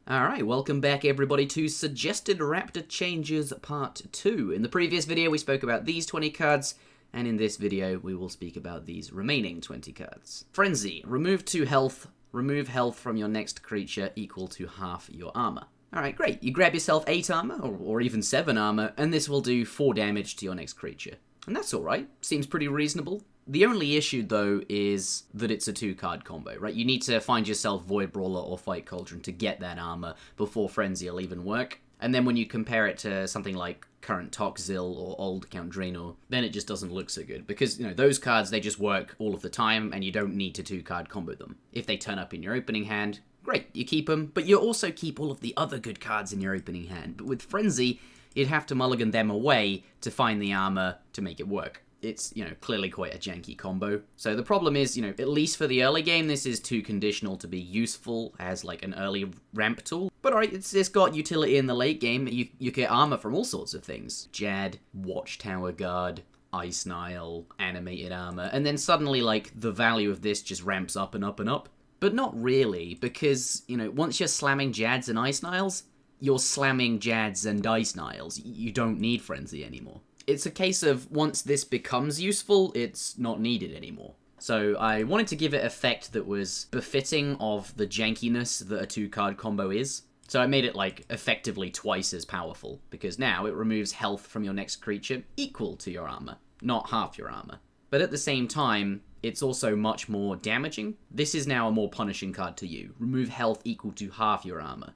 Alright, welcome back everybody to Suggested Raptor Changes Part 2. In the previous video we spoke about these 20 cards, and in this video we will speak about these remaining 20 cards. Frenzy. Remove 2 health. Remove health from your next creature equal to half your armor. Alright, great. You grab yourself 8 armor, or even 7 armor, and this will do 4 damage to your next creature. And that's alright. Seems pretty reasonable. The only issue, though, is that it's a 2-card combo, right? You need to find yourself Void Brawler or Fight Cauldron to get that armor before Frenzy will even work. And then when you compare it to something like current Toxzil or old Count Draenor, then it just doesn't look so good. Because, you know, those cards, they just work all of the time, and you don't need to 2-card combo them. If they turn up in your opening hand, great, you keep them, but you also keep all of the other good cards in your opening hand. But with Frenzy, you'd have to mulligan them away to find the armor to make it work. It's, you know, clearly quite a janky combo. So the problem is, you know, at least for the early game, this is too conditional to be useful as, like, an early ramp tool. But alright, it's got utility in the late game. You get armor from all sorts of things. Jad, Watchtower Guard, Ice Nile, animated armor. And then suddenly, like, the value of this just ramps up and up and up. But not really, because, you know, once you're slamming Jads and Ice Niles, you're slamming Jads and Ice Niles. You don't need Frenzy anymore. It's a case of once this becomes useful, it's not needed anymore. So I wanted to give it effect that was befitting of the jankiness that a 2-card combo is. So I made it, like, effectively twice as powerful, because now it removes health from your next creature equal to your armor, not half your armor. But at the same time, it's also much more damaging. This is now a more punishing card to you. Remove health equal to half your armor.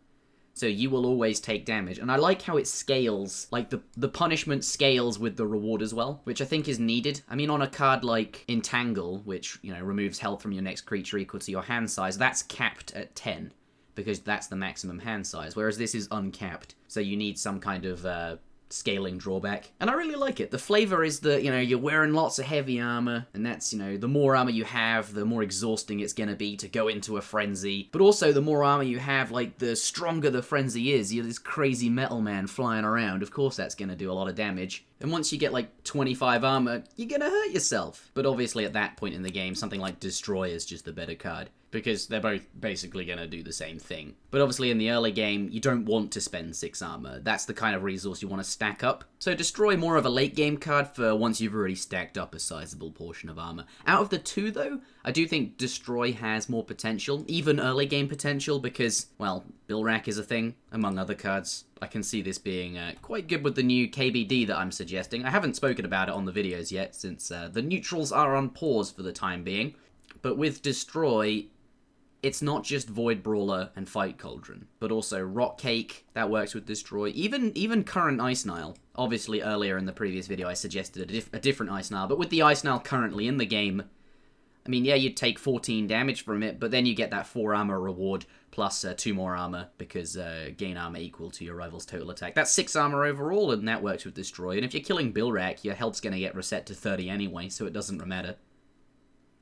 So you will always take damage. And I like how it scales, like the punishment scales with the reward as well, which I think is needed. I mean, on a card like Entangle, which, you know, removes health from your next creature equal to your hand size, that's capped at 10, because that's the maximum hand size, whereas this is uncapped. So you need some kind of scaling drawback. And I really like it. The flavor is that, you know, you're wearing lots of heavy armor, and that's, you know, the more armor you have, the more exhausting it's gonna be to go into a frenzy. But also, the more armor you have, like, the stronger the frenzy is. You're this crazy metal man flying around. Of course that's gonna do a lot of damage. And once you get, like, 25 armor, you're gonna hurt yourself. But obviously at that point in the game, something like Destroy is just the better card, because they're both basically gonna do the same thing. But obviously in the early game, you don't want to spend 6 armor. That's the kind of resource you want to stack up. So Destroy more of a late game card for once you've already stacked up a sizable portion of armor. Out of the two, though, I do think Destroy has more potential, even early game potential, because, well, Bill Rack is a thing, among other cards. I can see this being quite good with the new KBD that I'm suggesting. I haven't spoken about it on the videos yet, since the neutrals are on pause for the time being. But with Destroy, it's not just Void Brawler and Fight Cauldron, but also Rock Cake, that works with Destroy, even current Ice Nile. Obviously, earlier in the previous video I suggested a different Ice Nile, but with the Ice Nile currently in the game, I mean, yeah, you'd take 14 damage from it, but then you get that 4 armor reward, plus 2 more armor, because gain armor equal to your rival's total attack. That's 6 armor overall, and that works with Destroy. And if you're killing Bilrak, your health's going to get reset to 30 anyway, so it doesn't matter.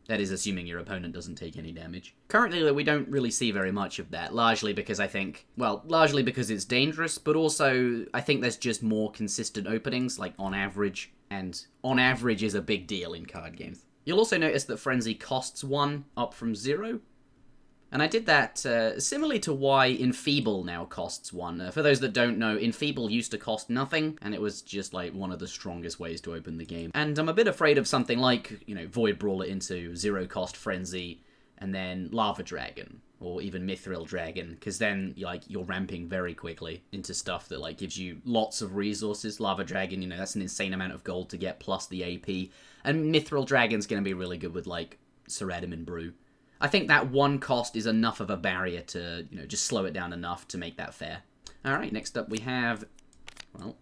That is assuming your opponent doesn't take any damage. Currently, we don't really see very much of that, largely because I think, well, largely because it's dangerous, but also I think there's just more consistent openings, like on average, and on average is a big deal in card games. You'll also notice that Frenzy costs 1, up from 0. And I did that similarly to why Enfeeble now costs 1. For those that don't know, Enfeeble used to cost nothing, and it was just like one of the strongest ways to open the game. And I'm a bit afraid of something like, you know, Void Brawler into 0-cost Frenzy, and then Lava Dragon, or even Mithril Dragon, because then, like, you're ramping very quickly into stuff that, like, gives you lots of resources. Lava Dragon, you know, that's an insane amount of gold to get, plus the AP. And Mithril Dragon's gonna be really good with, like, Ceradamin Brew. I think that 1 cost is enough of a barrier to, you know, just slow it down enough to make that fair. Alright, next up we have, well,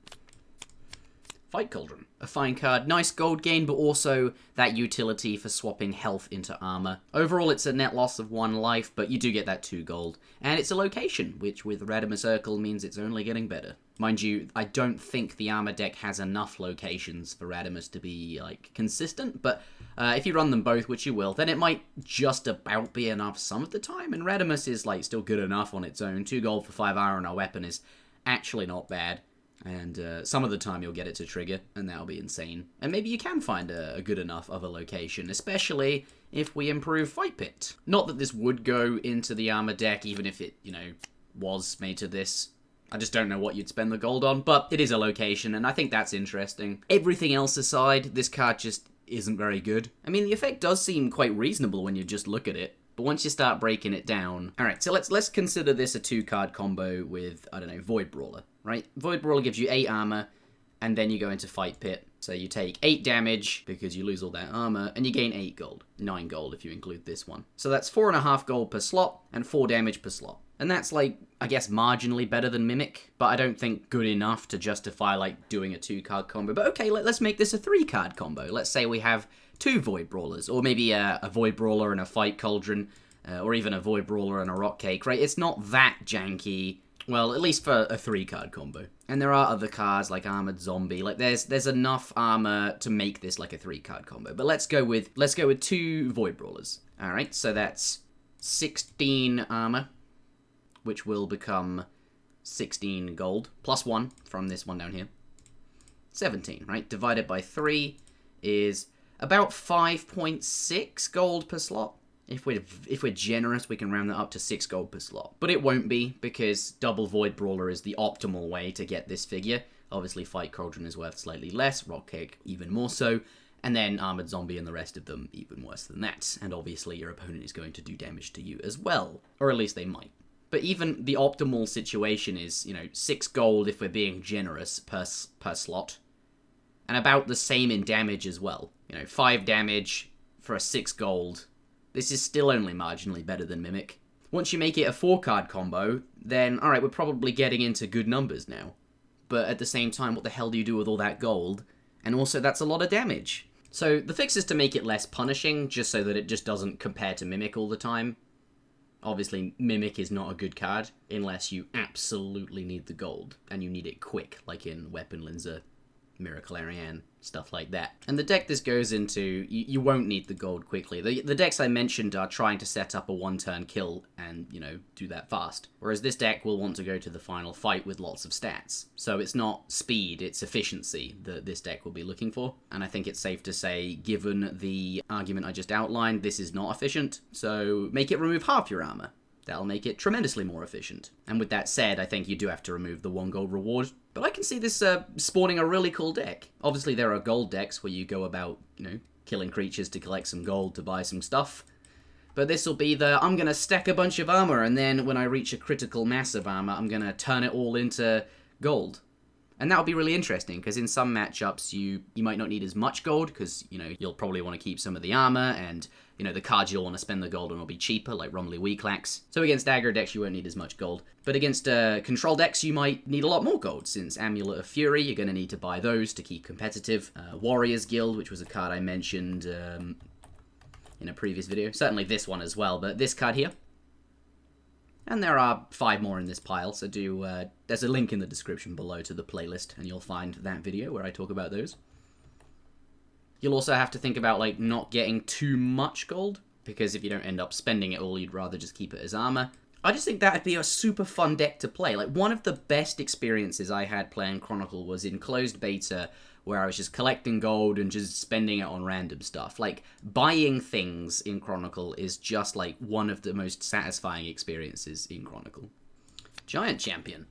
Fight Cauldron. A fine card, nice gold gain, but also that utility for swapping health into armor. Overall, it's a net loss of 1 life, but you do get that 2 gold. And it's a location, which with Radimus Circle means it's only getting better. Mind you, I don't think the armor deck has enough locations for Radimus to be, like, consistent, but if you run them both, which you will, then it might just about be enough some of the time, and Radimus is, like, still good enough on its own. 2 gold for 5 iron on a weapon is actually not bad. And some of the time you'll get it to trigger, and that'll be insane. And maybe you can find a good enough of a location, especially if we improve Fight Pit. Not that this would go into the armor deck, even if it, you know, was made to this. I just don't know what you'd spend the gold on, but it is a location, and I think that's interesting. Everything else aside, this card just isn't very good. I mean, the effect does seem quite reasonable when you just look at it, but once you start breaking it down... Alright, so let's consider this a 2-card combo with, I don't know, Void Brawler, right? Void Brawler gives you 8 armor, and then you go into Fight Pit. So you take 8 damage, because you lose all that armor, and you gain 8 gold. 9 gold if you include this one. So that's 4.5 gold per slot, and 4 damage per slot. And that's, like, I guess marginally better than Mimic, but I don't think good enough to justify, like, doing a 2-card combo. But okay, let's make this a 3-card combo. Let's say we have 2 Void Brawlers, or maybe a Void Brawler and a Fight Cauldron, or even a Void Brawler and a Rock Cake, right? It's not that janky, well, at least for a 3-card combo. And there are other cards, like Armored Zombie. Like, there's enough armor to make this, like, a 3-card combo. But let's go with 2 Void Brawlers. Alright, so that's 16 armor, which will become 16 gold, plus 1 from this one down here. 17, right? Divided by 3 is about 5.6 gold per slot. If we're generous, we can round that up to 6 gold per slot. But it won't be, because double Void Brawler is the optimal way to get this figure. Obviously, Fight Cauldron is worth slightly less, Rock Cake even more so, and then Armored Zombie and the rest of them even worse than that. And obviously, your opponent is going to do damage to you as well. Or at least they might. But even the optimal situation is, 6 gold if we're being generous per slot. And about the same in damage as well. 5 damage for a 6 gold. This is still only marginally better than Mimic. Once you make it a 4-card combo, then, alright, we're probably getting into good numbers now. But at the same time, what the hell do you do with all that gold? And also, that's a lot of damage. So, the fix is to make it less punishing, just so that it just doesn't compare to Mimic all the time. Obviously, Mimic is not a good card, unless you absolutely need the gold, and you need it quick, like in Weapon Linzer, Miracle Ariane, stuff like that. And the deck this goes into, you won't need the gold quickly. The decks I mentioned are trying to set up a 1-turn kill and, do that fast. Whereas this deck will want to go to the final fight with lots of stats. So it's not speed, it's efficiency that this deck will be looking for. And I think it's safe to say, given the argument I just outlined, this is not efficient. So make it remove half your armor. That'll make it tremendously more efficient. And with that said, I think you do have to remove the 1 gold reward. But I can see this spawning a really cool deck. Obviously, there are gold decks where you go about, killing creatures to collect some gold to buy some stuff. But this will be the, I'm going to stack a bunch of armor, and then when I reach a critical mass of armor, I'm going to turn it all into gold. And that'll be really interesting, because in some matchups, you might not need as much gold, because, you'll probably want to keep some of the armor, and, the cards you'll want to spend the gold on will be cheaper, like Rumley Weaklax. So against aggro decks, you won't need as much gold. But against control decks, you might need a lot more gold, since Amulet of Fury, you're going to need to buy those to keep competitive. Warriors Guild, which was a card I mentioned in a previous video. Certainly this one as well, but this card here. And there are 5 more in this pile, so there's a link in the description below to the playlist, and you'll find that video where I talk about those. You'll also have to think about, not getting too much gold, because if you don't end up spending it all, you'd rather just keep it as armor. I just think that'd be a super fun deck to play. One of the best experiences I had playing Chronicle was in closed beta, where I was just collecting gold and just spending it on random stuff. Buying things in Chronicle is just, one of the most satisfying experiences in Chronicle. Giant Champion.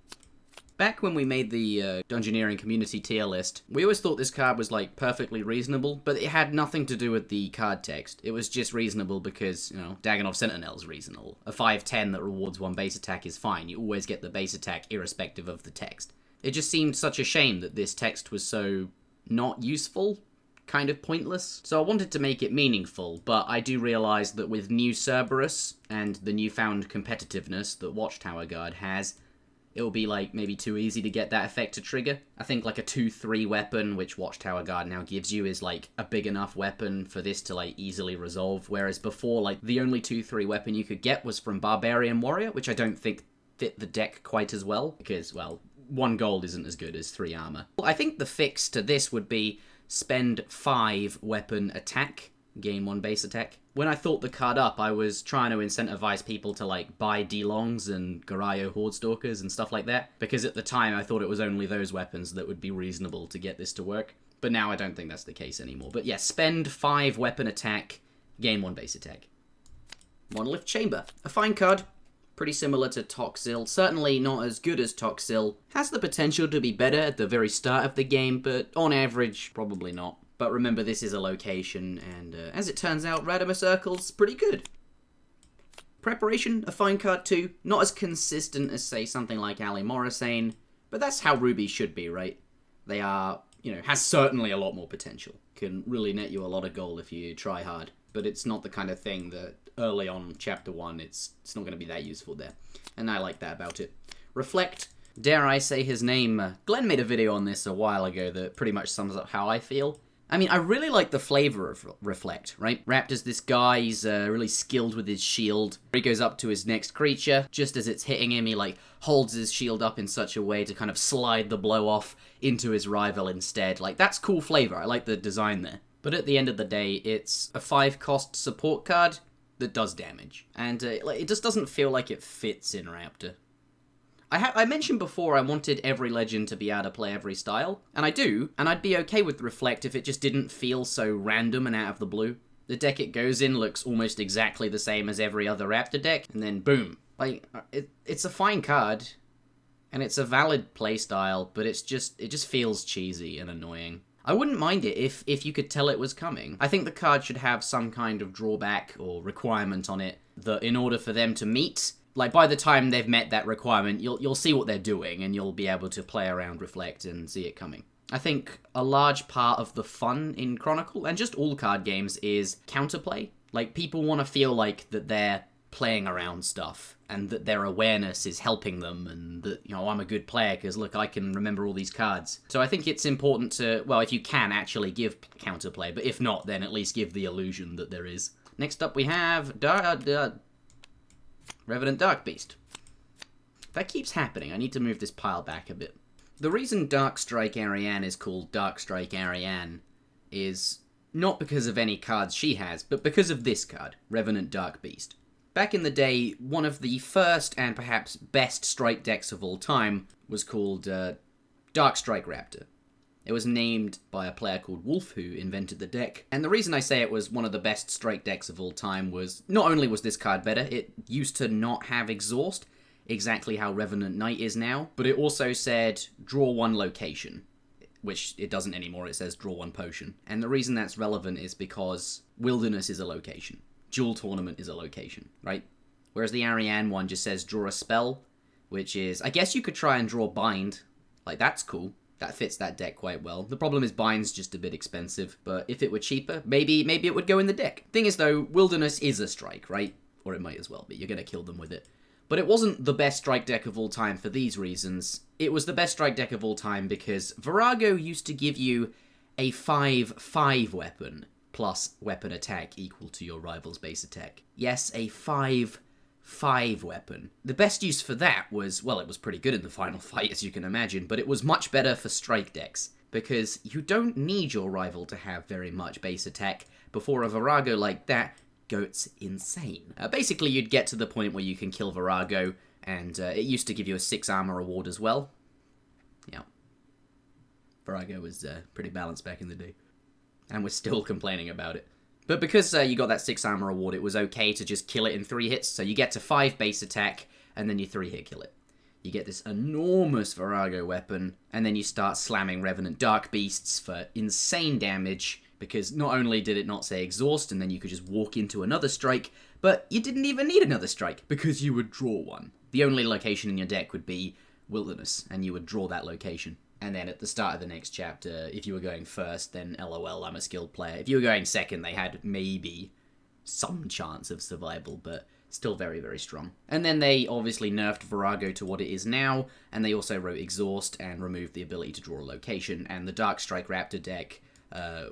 Back when we made the Dungeoneering community tier list, we always thought this card was, perfectly reasonable, but it had nothing to do with the card text. It was just reasonable because, Daganov Sentinel's reasonable. A 5/10 that rewards 1 base attack is fine. You always get the base attack irrespective of the text. It just seemed such a shame that this text was so not useful, kind of pointless. So I wanted to make it meaningful, but I do realize that with new Cerberus and the newfound competitiveness that Watchtower Guard has, it'll be maybe too easy to get that effect to trigger. I think a 2/3 weapon, which Watchtower Guard now gives you, is a big enough weapon for this to easily resolve, whereas before the only 2/3 weapon you could get was from Barbarian Warrior, which I don't think fit the deck quite as well, because, well, 1 gold isn't as good as 3 armor. I think the fix to this would be spend 5 weapon attack, gain 1 base attack. When I thought the card up, I was trying to incentivize people to buy D-Longs and Garayo Hordestalkers and stuff like that, because at the time I thought it was only those weapons that would be reasonable to get this to work. But now I don't think that's the case anymore. But yeah, spend 5 weapon attack, gain 1 base attack. Monolith Chamber. A fine card. Pretty similar to Toxil, certainly not as good as Toxil. Has the potential to be better at the very start of the game, but on average, probably not. But remember, this is a location, and as it turns out, Radimus Circle's pretty good. Preparation, a fine card too. Not as consistent as, say, something like Ali Morrisane, but that's how Ruby should be, right? They are, has certainly a lot more potential. Can really net you a lot of gold if you try hard, but it's not the kind of thing that early on Chapter 1, it's not going to be that useful there. And I like that about it. Reflect, dare I say his name? Glenn made a video on this a while ago that pretty much sums up how I feel. I mean, I really like the flavor of Reflect, right? Raptor's this guy, he's really skilled with his shield. He goes up to his next creature, just as it's hitting him, he holds his shield up in such a way to kind of slide the blow off into his rival instead. That's cool flavor, I like the design there. But at the end of the day, it's a 5-cost support card that does damage. And it just doesn't feel like it fits in Raptor. I mentioned before I wanted every legend to be able to play every style, and I do, and I'd be okay with Reflect if it just didn't feel so random and out of the blue. The deck it goes in looks almost exactly the same as every other Raptor deck, and then boom. It's a fine card, and it's a valid playstyle, but it just feels cheesy and annoying. I wouldn't mind it if you could tell it was coming. I think the card should have some kind of drawback or requirement on it that in order for them to meet, by the time they've met that requirement, you'll see what they're doing, and you'll be able to play around Reflect and see it coming. I think a large part of the fun in Chronicle, and just all card games, is counterplay. People want to feel like that they're playing around stuff, and that their awareness is helping them, and that, I'm a good player, because look, I can remember all these cards. So I think it's important to, well, if you can actually give counterplay, but if not, then at least give the illusion that there is. Next up we have Revenant Darkbeast. That keeps happening. I need to move this pile back a bit. The reason Darkstrike Ariane is called Darkstrike Ariane is not because of any cards she has, but because of this card, Revenant Darkbeast. Back in the day, one of the first and perhaps best strike decks of all time was called Darkstrike Raptor. It was named by a player called Wolf, who invented the deck. And the reason I say it was one of the best strike decks of all time was, not only was this card better, it used to not have Exhaust, exactly how Revenant Knight is now, but it also said, draw 1 location, which it doesn't anymore, it says draw 1 potion. And the reason that's relevant is because Wilderness is a location. Duel Tournament is a location, right? Whereas the Ariane one just says draw a spell, which is, I guess you could try and draw Bind, that's cool. That fits that deck quite well. The problem is Bind's just a bit expensive, but if it were cheaper, maybe it would go in the deck. Thing is though, Wilderness is a strike, right? Or it might as well be, you're gonna kill them with it. But it wasn't the best strike deck of all time for these reasons. It was the best strike deck of all time because Virago used to give you a 5/5 weapon, plus weapon attack equal to your rival's base attack. Yes, a 5/5 weapon. The best use for that was, well, it was pretty good in the final fight, as you can imagine, but it was much better for strike decks, because you don't need your rival to have very much base attack before a Virago like that goes insane. Basically, you'd get to the point where you can kill Virago, and it used to give you a 6 armor reward as well. Yeah. Virago was pretty balanced back in the day. And we're still complaining about it. But because you got that 6 armor reward, it was okay to just kill it in 3 hits. So you get to 5 base attack, and then you 3-hit kill it. You get this enormous Virago weapon, and then you start slamming Revenant Darkbeasts for insane damage, because not only did it not say exhaust, and then you could just walk into another strike, but you didn't even need another strike, because you would draw one. The only location in your deck would be Wilderness, and you would draw that location. And then at the start of the next chapter, if you were going first, then LOL, I'm a skilled player. If you were going second, they had maybe some chance of survival, but still very, very strong. And then they obviously nerfed Virago to what it is now, and they also wrote Exhaust and removed the ability to draw a location, and the Darkstrike Raptor deck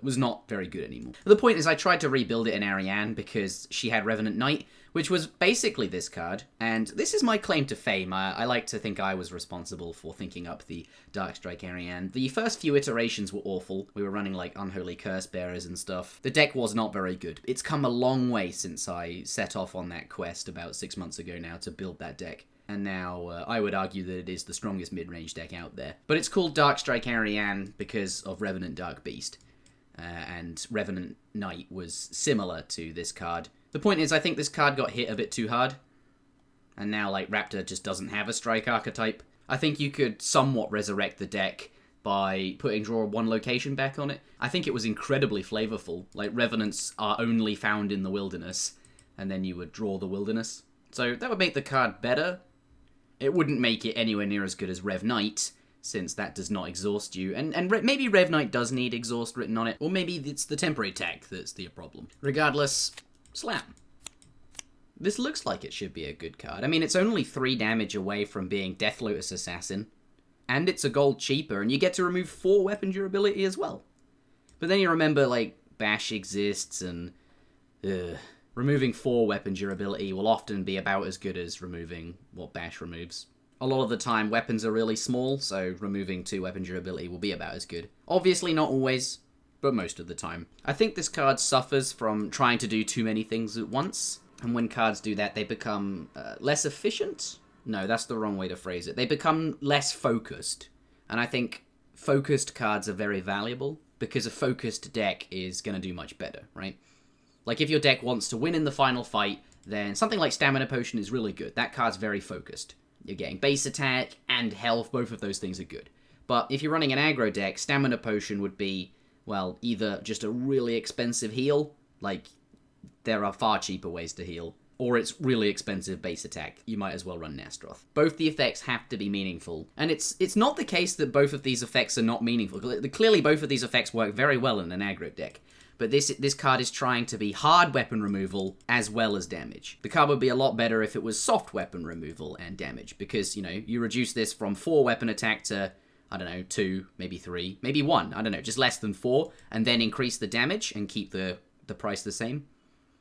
was not very good anymore. The point is, I tried to rebuild it in Ariane because she had Revenant Knight, which was basically this card, and this is my claim to fame. I like to think I was responsible for thinking up the Darkstrike Ariane. The first few iterations were awful. We were running like Unholy Curse Bearers and stuff. The deck was not very good. It's come a long way since I set off on that quest about 6 months ago now to build that deck. And now I would argue that it is the strongest mid-range deck out there. But it's called Darkstrike Ariane because of Revenant Darkbeast. And Revenant Knight was similar to this card. The point is, I think this card got hit a bit too hard. and now, like, Raptor just doesn't have a strike archetype. I think you could somewhat resurrect the deck by putting draw one location back on it. I think it was incredibly flavorful. Like, Revenants are only found in the wilderness, and then you would draw the wilderness. So that would make the card better. It wouldn't make it anywhere near as good as Rev Knight, since that does not exhaust you. And maybe Rev Knight does need exhaust written on it, or maybe it's the temporary tag that's the problem. Regardless, slam. This looks like it should be a good card. I mean, it's only 3 damage away from being Death Lotus Assassin, and it's a gold cheaper, and you get to remove 4 weapon durability as well. But then you remember, like, Bash exists, and removing 4 weapon durability will often be about as good as removing what Bash removes. A lot of the time, weapons are really small, so removing 2 weapon durability will be about as good. Obviously not always, but most of the time. I think this card suffers from trying to do too many things at once, and when cards do that, they become less efficient? No, that's the wrong way to phrase it. They become less focused, and I think focused cards are very valuable, because a focused deck is going to do much better, right? Like, if your deck wants to win in the final fight, then something like Stamina Potion is really good. That card's very focused. You're getting base attack and health, both of those things are good. But if you're running an aggro deck, Stamina Potion would be, well, either just a really expensive heal, like, there are far cheaper ways to heal, or it's really expensive base attack. You might as well run Nastroth. Both the effects have to be meaningful, and it's not the case that both of these effects are not meaningful. Clearly, both of these effects work very well in an aggro deck. But this card is trying to be hard weapon removal as well as damage. The card would be a lot better if it was soft weapon removal and damage, because, you know, you reduce this from 4 weapon attack to, I don't know, 2, maybe 3, maybe 1, I don't know, just less than 4, and then increase the damage and keep the price the same.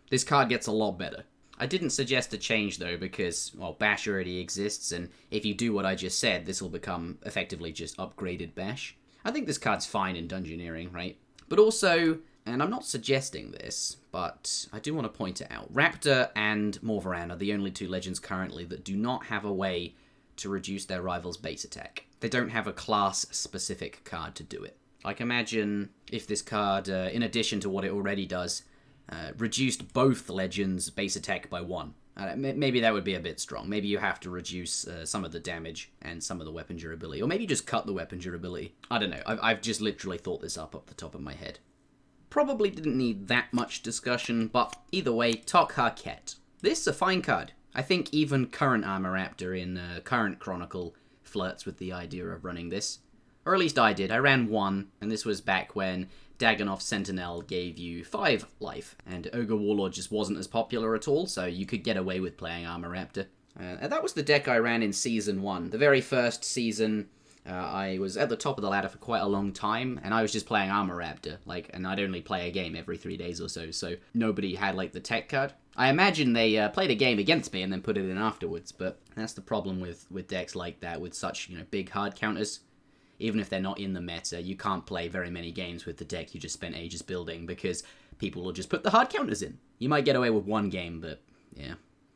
This card gets a lot better. I didn't suggest a change, though, because, well, Bash already exists, and if you do what I just said, this will become effectively just upgraded Bash. I think this card's fine in Dungeoneering, right? But also, and I'm not suggesting this, but I do want to point it out, Raptor and Morvaran are the only 2 legends currently that do not have a way to reduce their rival's base attack. They don't have a class-specific card to do it. Like, imagine if this card, in addition to what it already does, reduced both legends' base attack by 1. Maybe that would be a bit strong. Maybe you have to reduce some of the damage and some of the weapon durability. Or maybe just cut the weapon durability. I don't know. I've just literally thought this up the top of my head. Probably didn't need that much discussion, but either way, Tok Harket. This is a fine card. I think even current Armor Raptor in current Chronicle flirts with the idea of running this. Or at least I did. I ran 1, and this was back when Dagannoth Sentinel gave you 5 life, and Ogre Warlord just wasn't as popular at all, so you could get away with playing Armor Raptor. And that was the deck I ran in Season 1. The very first season, I was at the top of the ladder for quite a long time, and I was just playing Armor Raptor, and I'd only play a game every 3 days or so nobody had, the tech card. I imagine they played a game against me and then put it in afterwards, but that's the problem with decks like that, with such, big hard counters. Even if they're not in the meta, you can't play very many games with the deck you just spent ages building, because people will just put the hard counters in. You might get away with 1 game, but yeah.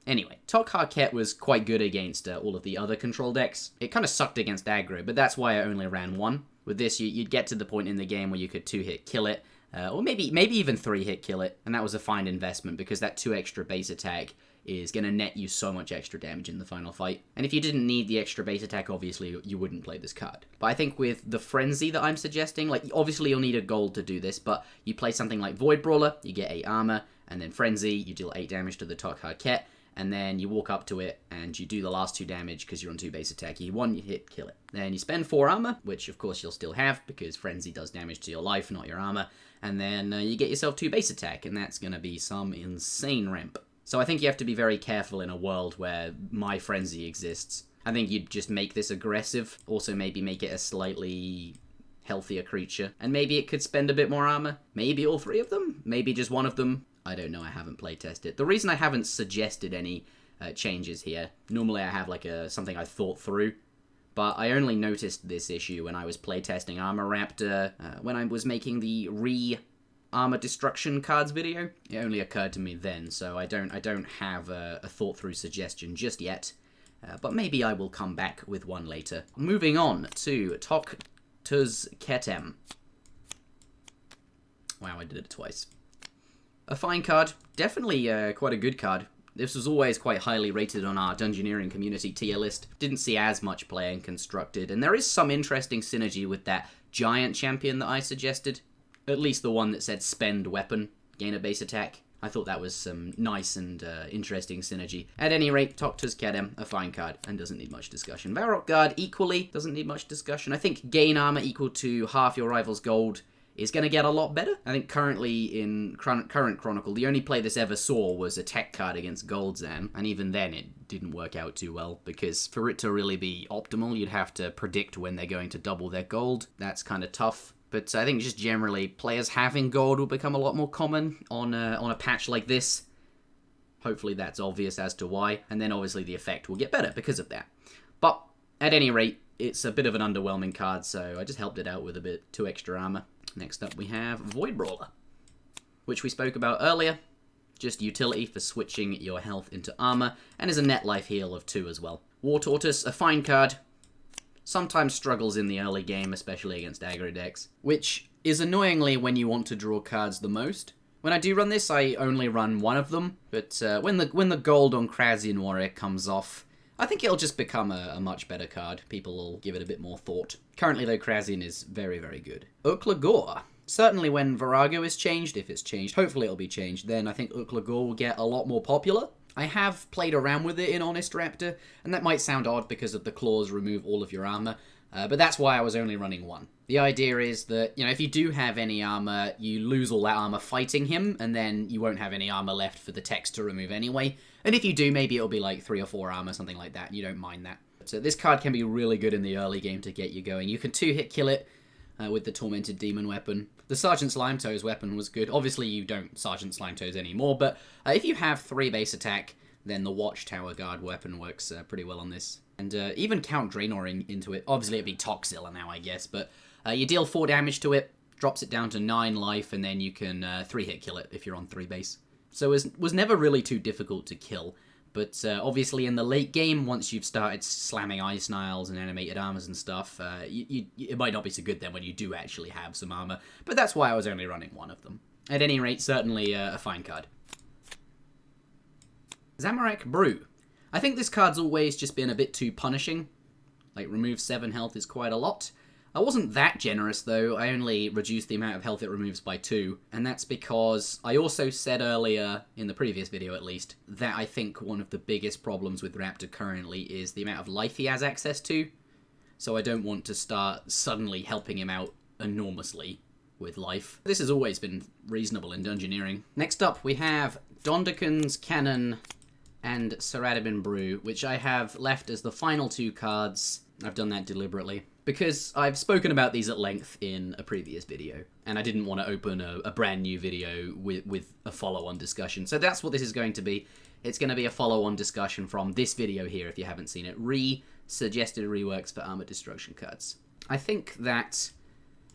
Anyway, Tok Harket was quite good against all of the other control decks. It kind of sucked against aggro, but that's why I only ran 1. With this, you'd get to the point in the game where you could 2-hit kill it, or maybe even 3-hit kill it, and that was a fine investment, because that 2 extra base attack is going to net you so much extra damage in the final fight. And if you didn't need the extra base attack, obviously you wouldn't play this card. But I think with the Frenzy that I'm suggesting, obviously you'll need a gold to do this, but you play something like Void Brawler, you get 8 armor, and then Frenzy, you deal 8 damage to the Tok Harket, and then you walk up to it, and you do the last 2 damage because you're on 2 base attack. You 1-hit kill it. Then you spend 4 armor, which of course you'll still have, because Frenzy does damage to your life, not your armor, and then you get yourself 2 base attack, and that's going to be some insane ramp. So I think you have to be very careful in a world where My Frenzy exists. I think you'd just make this aggressive, also maybe make it a slightly healthier creature, and maybe it could spend a bit more armor. Maybe all 3 of them? Maybe just 1 of them? I don't know, I haven't playtested it. The reason I haven't suggested any changes here, normally I have something I thought through, but I only noticed this issue when I was playtesting Armor Raptor, when I was making the Armor Destruction cards video. It only occurred to me then, so I don't have a thought-through suggestion just yet, but maybe I will come back with one later. Moving on to Tok Ketem. Wow, I did it twice. A fine card, definitely quite a good card. This was always quite highly rated on our Dungeoneering community tier list. Didn't see as much play in Constructed, and there is some interesting synergy with that giant champion that I suggested. At least the one that said spend weapon, gain a base attack. I thought that was some nice and interesting synergy. At any rate, Tokta's Kedem, a fine card, and doesn't need much discussion. Varrock Guard, equally, doesn't need much discussion. I think gain armor equal to half your rival's gold is going to get a lot better. I think currently in current Chronicle, the only play this ever saw was a tech card against Goldzan, and even then it didn't work out too well, because for it to really be optimal, you'd have to predict when they're going to double their gold. That's kind of tough. But I think just generally, players having gold will become a lot more common on a patch like this. Hopefully that's obvious as to why. And then obviously the effect will get better because of that. But at any rate, it's a bit of an underwhelming card, so I just helped it out with a bit 2 extra armor. Next up we have Void Brawler, which we spoke about earlier. Just utility for switching your health into armor, and is a net life heal of 2 as well. War Tortoise, a fine card. Sometimes struggles in the early game, especially against aggro decks, which is annoyingly when you want to draw cards the most. When I do run this, I only run one of them, but when the gold on Krasian Warrior comes off, I think it'll just become a much better card. People will give it a bit more thought. Currently, though, Krasian is very, very good. Uklagor. Certainly when Virago is changed, if it's changed, hopefully it'll be changed, then I think Uklagor will get a lot more popular. I have played around with it in Honest Raptor, and that might sound odd because of the clause remove all of your armor, but that's why I was only running 1. The idea is that, if you do have any armor, you lose all that armor fighting him, and then you won't have any armor left for the text to remove anyway. And if you do, maybe it'll be like 3 or 4 armor, something like that, and you don't mind that. So this card can be really good in the early game to get you going. You can 2-hit kill it with the Tormented Demon weapon. The Sergeant Slimetoes weapon was good. Obviously, you don't Sergeant Slimetoes anymore, but if you have 3 base attack, then the Watchtower Guard weapon works pretty well on this. And even Count Draenoring into it. Obviously, it'd be Toxilla now, I guess, but you deal 4 damage to it, drops it down to 9 life, and then you can 3-hit kill it if you're on 3 base. So it was never really too difficult to kill. But obviously in the late game, once you've started slamming Ice Niles and animated armors and stuff, it might not be so good then when you do actually have some armor. But that's why I was only running 1 of them. At any rate, certainly a fine card. Zamorak Brew. I think this card's always just been a bit too punishing. Like, remove 7 health is quite a lot. I wasn't that generous, though. I only reduced the amount of health it removes by 2, and that's because I also said earlier, in the previous video at least, that I think one of the biggest problems with Raptor currently is the amount of life he has access to, so I don't want to start suddenly helping him out enormously with life. This has always been reasonable in Dungeoneering. Next up, we have Dondakon's Cannon and Saradomin Brew, which I have left as the final 2 cards. I've done that deliberately, because I've spoken about these at length in a previous video, and I didn't want to open a brand new video with a follow-on discussion. So that's what this is going to be. It's going to be a follow-on discussion from this video here, if you haven't seen it. Suggested reworks for Armor Destruction cards. I think that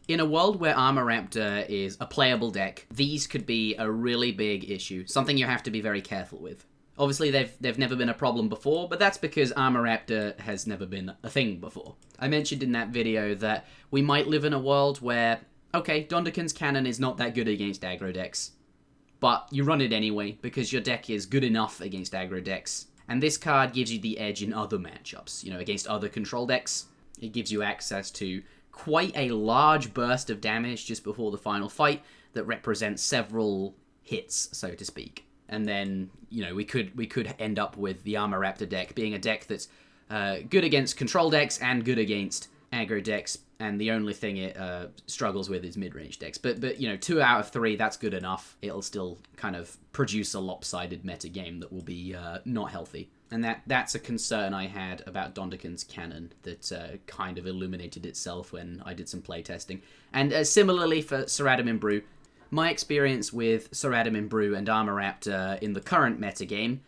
in a world where Armor Raptor is a playable deck, these could be a really big issue, something you have to be very careful with. Obviously, they've never been a problem before, but that's because Armor Raptor has never been a thing before. I mentioned in that video that we might live in a world where, okay, Dondakon's Cannon is not that good against aggro decks, but you run it anyway because your deck is good enough against aggro decks, and this card gives you the edge in other matchups, against other control decks. It gives you access to quite a large burst of damage just before the final fight that represents several hits, so to speak. And then, we could end up with the Armor Raptor deck being a deck that's good against control decks and good against aggro decks, and the only thing it struggles with is mid-range decks. But 2 out of 3, that's good enough. It'll still kind of produce a lopsided meta game that will be not healthy. And that's a concern I had about Dondakon's Cannon that kind of illuminated itself when I did some playtesting. And similarly for Saradomin Brew, my experience with Saradomin Brew and Armor Raptor in the current metagame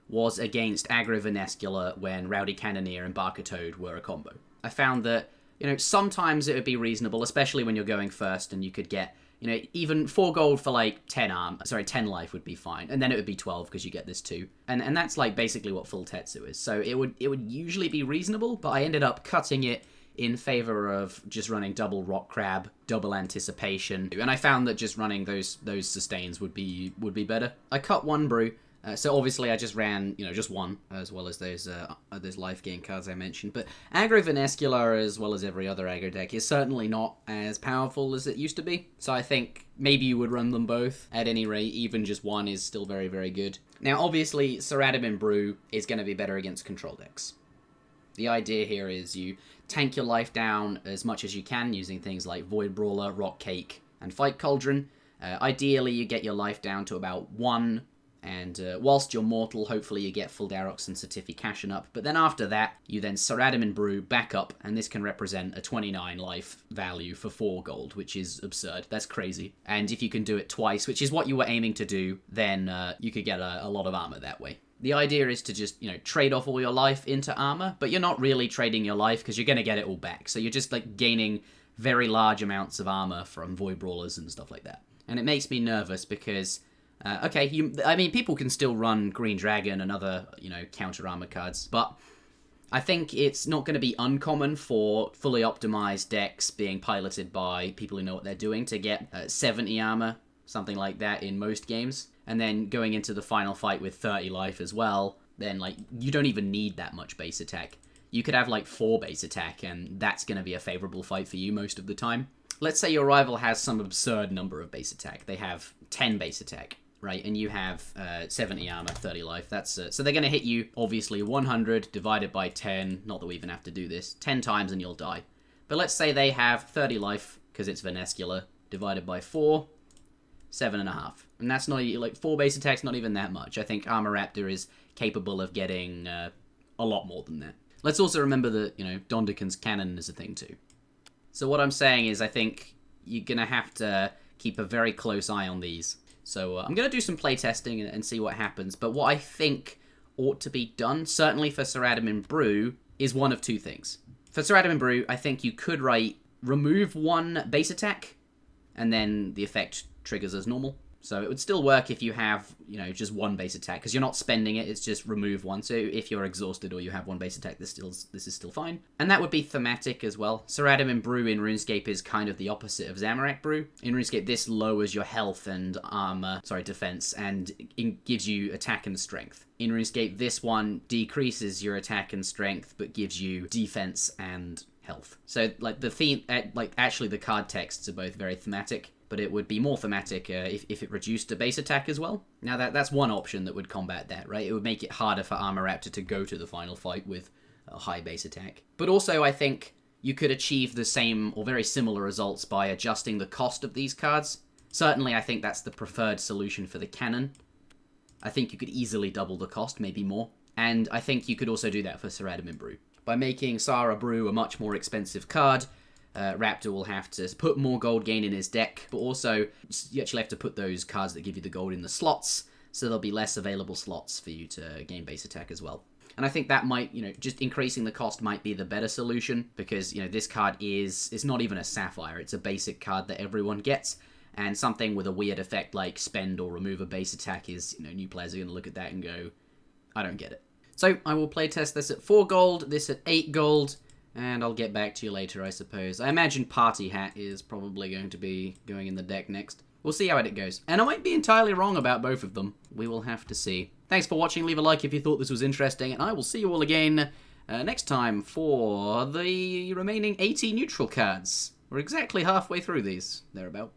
was against Aggro Venescula when Rowdy Cannoneer and Barker Toad were a combo. I found that, sometimes it would be reasonable, especially when you're going first and you could get, even 4 gold for like 10 life would be fine. And then it would be 12 because you get this too. And that's like basically what full Tetsu is. So it would usually be reasonable, but I ended up cutting it in favor of just running double Rock Crab, double Anticipation, and I found that just running those sustains would be better. I cut 1 brew, So obviously I just ran, just one, as well as those life gain cards I mentioned. But Aggro Venescula, as well as every other aggro deck, is certainly not as powerful as it used to be. So I think maybe you would run them both. At any rate, even just one is still very, very good. Now, obviously, Ceradamin Brew is going to be better against control decks. The idea here is you tank your life down as much as you can using things like Void Brawler, Rock Cake, and Fight Cauldron. Ideally, you get your life down to about 1, and whilst you're mortal, hopefully you get full Darox and Certification up. But then after that, you then Ceradamin Brew back up, and this can represent a 29 life value for 4 gold, which is absurd. That's crazy. And if you can do it twice, which is what you were aiming to do, then you could get a lot of armor that way. The idea is to just, trade off all your life into armor, but you're not really trading your life because you're going to get it all back. So you're just, gaining very large amounts of armor from Void Brawlers and stuff like that. And it makes me nervous because, people can still run Green Dragon and other, counter armor cards, but I think it's not going to be uncommon for fully optimized decks being piloted by people who know what they're doing to get 70 armor, something like that in most games. And then going into the final fight with 30 life as well, then, you don't even need that much base attack. You could have, 4 base attack, and that's going to be a favorable fight for you most of the time. Let's say your rival has some absurd number of base attack. They have 10 base attack, right? And you have 70 armor, 30 life. That's so they're going to hit you, obviously, 100 divided by 10. Not that we even have to do this. 10 times and you'll die. But let's say they have 30 life, because it's Venescula, divided by 4. 7.5. And that's not, 4 base attacks, not even that much. I think Armor Raptor is capable of getting a lot more than that. Let's also remember that, Dondeken's cannon is a thing too. So what I'm saying is I think you're going to have to keep a very close eye on these. So I'm going to do some playtesting and see what happens. But what I think ought to be done, certainly for Ceradamin Brew, is one of 2 things. For Ceradamin Brew, I think you could write remove 1 base attack, and then the effect triggers as normal. So it would still work if you have, just 1 base attack, because you're not spending it, it's just remove 1. So if you're exhausted or you have 1 base attack, this is still fine. And that would be thematic as well. Ceradamin Brew in RuneScape is kind of the opposite of Zamorak Brew. In RuneScape, this lowers your health and defense, and it gives you attack and strength. In RuneScape, this one decreases your attack and strength, but gives you defense and health. So, the theme, actually the card texts are both very thematic, but it would be more thematic if it reduced a base attack as well. Now, that's one option that would combat that, right? It would make it harder for Armor Raptor to go to the final fight with a high base attack. But also, I think you could achieve the same or very similar results by adjusting the cost of these cards. Certainly, I think that's the preferred solution for the cannon. I think you could easily double the cost, maybe more. And I think you could also do that for Ceradamin Brew. By making Sara Brew a much more expensive card, Raptor will have to put more gold gain in his deck, but also you actually have to put those cards that give you the gold in the slots, so there'll be less available slots for you to gain base attack as well. And I think that might, just increasing the cost might be the better solution, because, this card it's not even a Sapphire, it's a basic card that everyone gets, and something with a weird effect like spend or remove a base attack is, new players are going to look at that and go, I don't get it. So I will playtest this at 4 gold, this at 8 gold, and I'll get back to you later, I suppose. I imagine Party Hat is probably going to be going in the deck next. We'll see how it goes. And I might be entirely wrong about both of them. We will have to see. Thanks for watching. Leave a like if you thought this was interesting, and I will see you all again next time for the remaining 80 neutral cards. We're exactly halfway through these, thereabout.